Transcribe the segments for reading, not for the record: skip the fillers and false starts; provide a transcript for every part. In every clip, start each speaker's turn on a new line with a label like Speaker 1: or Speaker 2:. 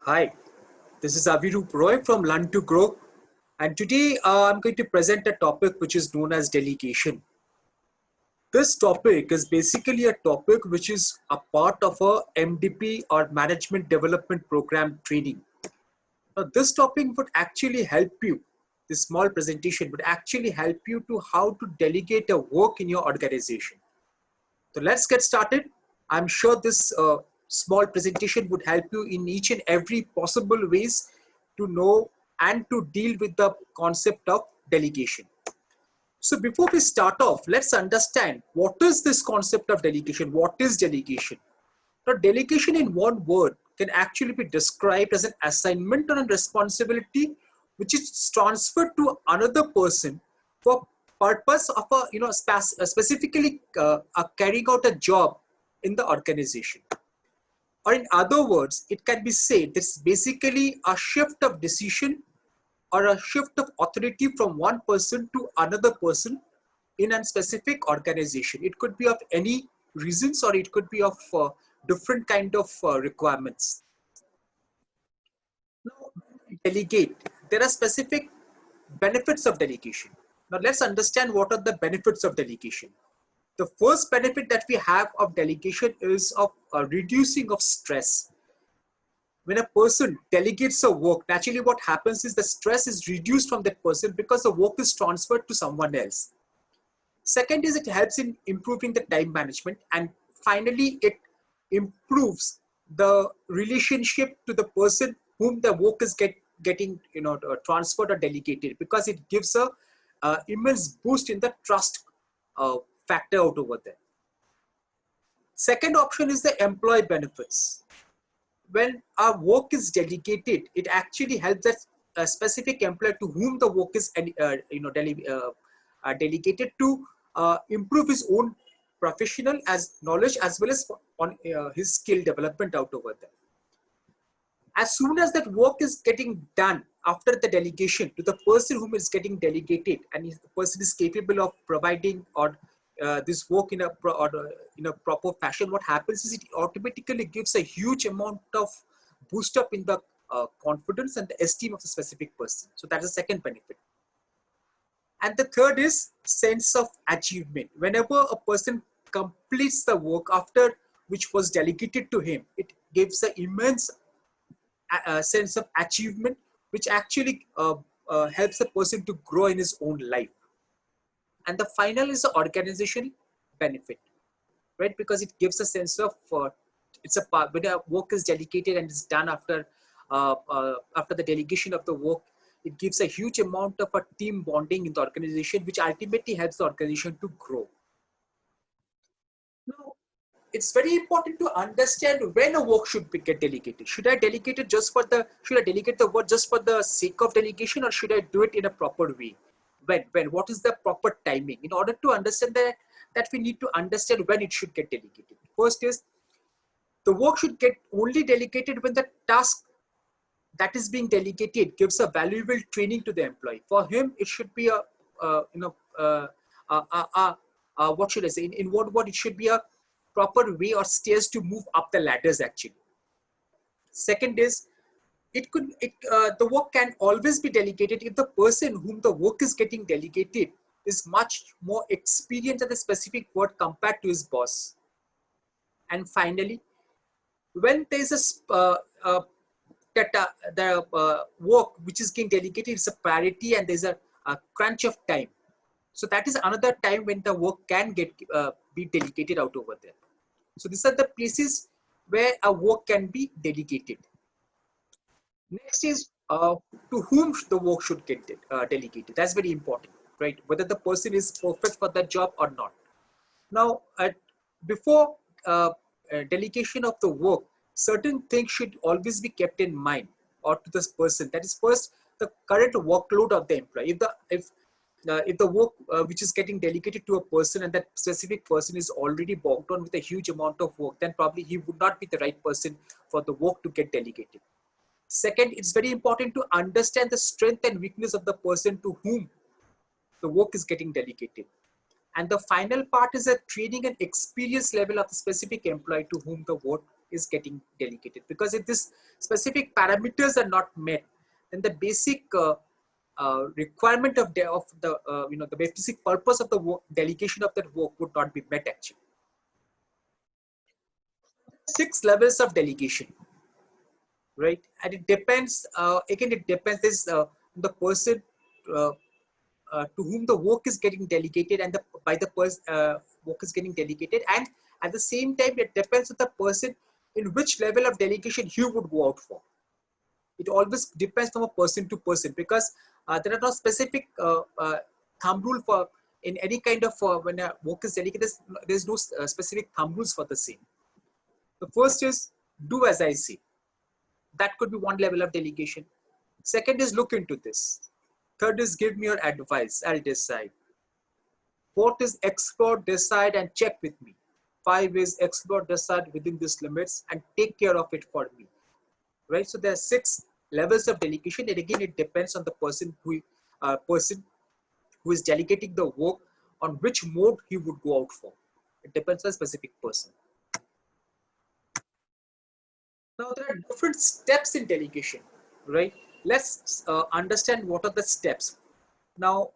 Speaker 1: Hi, this is Avirup Roy from Learn to Grow, and today I'm going to present a topic which is known as delegation. This topic is basically a topic which is a part of a MDP or Management Development Program training. Now, this topic would actually help you, this small presentation would actually help you to how to delegate a work in your organization. So let's get started. I'm sure this small presentation would help you in each and every possible ways to know and to deal with the concept of delegation. So before we start off, let's understand what is this concept of delegation? What is delegation? Now, delegation in one word can actually be described as an assignment or a responsibility which is transferred to another person for purpose of a specifically carrying out a job in the organization. Or in other words, it can be said it's basically a shift of decision or a shift of authority from one person to another person in a specific organization. It could be of any reasons or it could be of different kind of requirements. Now, delegate, there are specific benefits of delegation. Now let's understand what are the benefits of delegation. The first benefit that we have of delegation is of reducing of stress. When a person delegates a work, naturally what happens is the stress is reduced from that person because the work is transferred to someone else. Second is it helps in improving the time management, and finally it improves the relationship to the person whom the work is getting transferred or delegated, because it gives a immense boost in the trust factor out over there. Second option is the employee benefits. When our work is delegated, it actually helps that a specific employee to whom the work is delegated to improve his own professional as knowledge as well as on his skill development out over there. As soon as that work is getting done after the delegation to the person whom is getting delegated, and if the person is capable of providing or this work in a proper fashion, what happens is it automatically gives a huge amount of boost up in the confidence and the esteem of the specific person. So that's the second benefit. And the third is sense of achievement. Whenever a person completes the work after which was delegated to him, it gives an immense sense of achievement, which actually helps the person to grow in his own life. And the final is the organizational benefit, right? Because it gives a sense of it's a part when a work is delegated and is done after the delegation of the work, it gives a huge amount of a team bonding in the organization, which ultimately helps the organization to grow. Now, it's very important to understand when a work should get delegated. Should I delegate it should I delegate the work just for the sake of delegation, or should I do it in a proper way? What is the proper timing? In order to understand that we need to understand when it should get delegated. First is the work should get only delegated when the task that is being delegated gives a valuable training to the employee. For him, it should be a what should I say? In one word, it should be a proper way or stairs to move up the ladders actually. Second is the work can always be delegated if the person whom the work is getting delegated is much more experienced at the specific work compared to his boss. And finally, when there is the work which is getting delegated is a priority and there's a crunch of time. So that is another time when the work can be delegated out over there. So these are the places where a work can be delegated. Next is to whom the work should get delegated. That's very important, right? Whether the person is perfect for that job or not. Now, before delegation of the work, certain things should always be kept in mind or to this person. That is first the current workload of the employee. If the work which is getting delegated to a person and that specific person is already bogged on with a huge amount of work, then probably he would not be the right person for the work to get delegated. Second, it's very important to understand the strength and weakness of the person to whom the work is getting delegated. And the final part is a training and experience level of the specific employee to whom the work is getting delegated. Because if this specific parameters are not met, then the basic requirement of the basic purpose of the work, delegation of that work would not be met actually. 6 levels of delegation, right? And it depends, again, it depends this the person to whom the work is getting delegated, and by the person work is getting delegated, and at the same time it depends on the person in which level of delegation he would go out for. It always depends from a person to person, because there are no specific thumb rule for in any kind of when a work is delegated. There's no specific thumb rules for the same. The first is do as I say. That could be one level of delegation. Second is look into this. Third is give me your advice, I'll decide. Fourth is explore, decide, and check with me. 5 is explore, decide within these limits, and take care of it for me. Right? So there are 6 levels of delegation, and again it depends on the person who is delegating the work, on which mode he would go out for. It depends on a specific person. Now there are different steps in delegation, right? Let's understand what are the steps. Now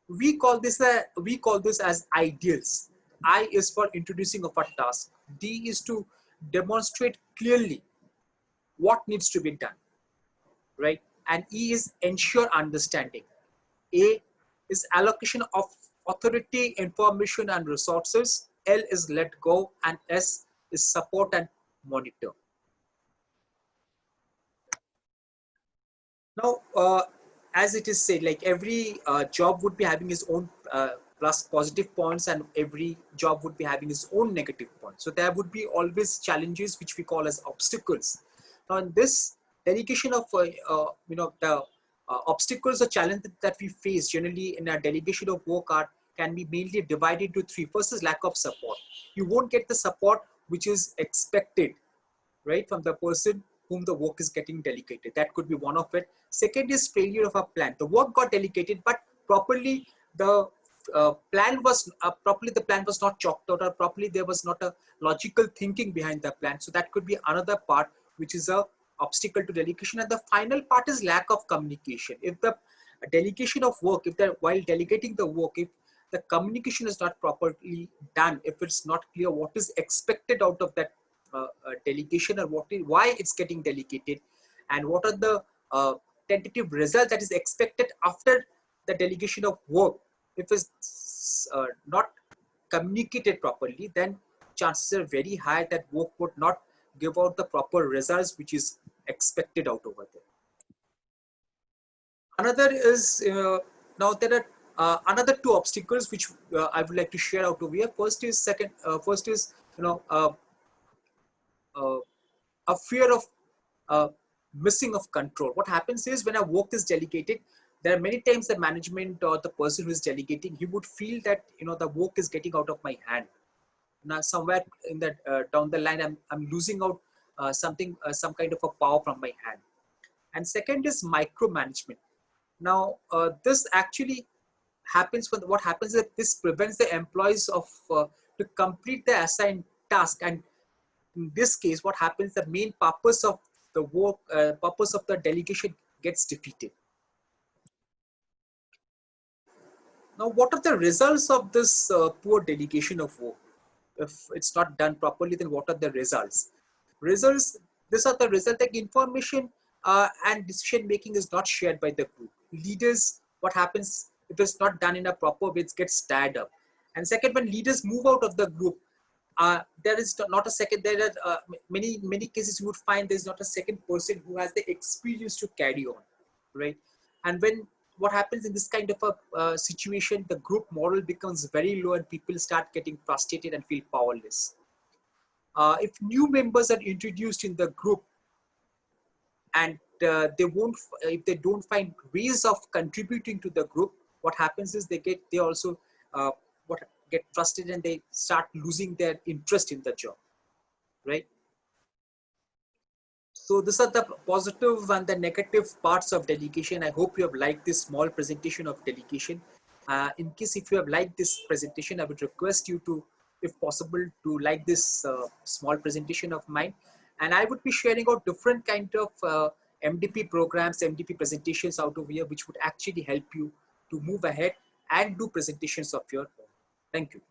Speaker 1: we call this as ideals. I is for introducing of a task. D is to demonstrate clearly what needs to be done, right? And E is ensure understanding. A is allocation of authority, information, and resources. L is let go, and S is support and monitor. Now, as it is said, like every job would be having its own plus positive points, and every job would be having its own negative points. So there would be always challenges, which we call as obstacles. Now, in this delegation of the obstacles or challenges that we face generally in a delegation of work can be mainly divided into 3. First is lack of support. You won't get the support which is expected, right, from the person whom the work is getting delegated. That could be one of it. Second is failure of a plan. The work got delegated, but properly the plan was not chalked out, or properly there was not a logical thinking behind the plan. So that could be another part which is a obstacle to delegation. And the final part is lack of communication. If the delegation of work, while delegating the work, if the communication is not properly done, if it's not clear what is expected out of that delegation, or why it's getting delegated, and what are the tentative results that is expected after the delegation of work, if it's not communicated properly, then chances are very high that work would not give out the proper results which is expected out over there. Another is now there are another 2 obstacles which I would like to share out over here. First is a fear of missing of control. What happens is when a work is delegated, there are many times the management or the person who is delegating, he would feel that the work is getting out of my hand. Now somewhere in that down the line, I'm losing out some kind of a power from my hand. And second is micromanagement. Now this actually happens when what happens is that this prevents the employees of to complete the assigned task. And in this case, what happens, the main purpose of the work, purpose of the delegation gets defeated. Now, what are the results of this poor delegation of work? If it's not done properly, then what are the results? These are the results, like information and decision making is not shared by the group. Leaders, what happens if it's not done in a proper way, it gets tied up. And second, when leaders move out of the group, there is not a second, there are many cases you would find there's not a second person who has the experience to carry on, right? And what happens in this kind of a situation, the group moral becomes very low and people start getting frustrated and feel powerless. If new members are introduced in the group and if they don't find ways of contributing to the group, what happens is they also get frustrated and they start losing their interest in the job, right? So these are the positive and the negative parts of delegation. I hope you have liked this small presentation of delegation. In case if you have liked this presentation, I would request you to, if possible, to like this small presentation of mine. And I would be sharing out different kind of MDP programs, MDP presentations out of here, which would actually help you to move ahead and do presentations of your own. Thank you.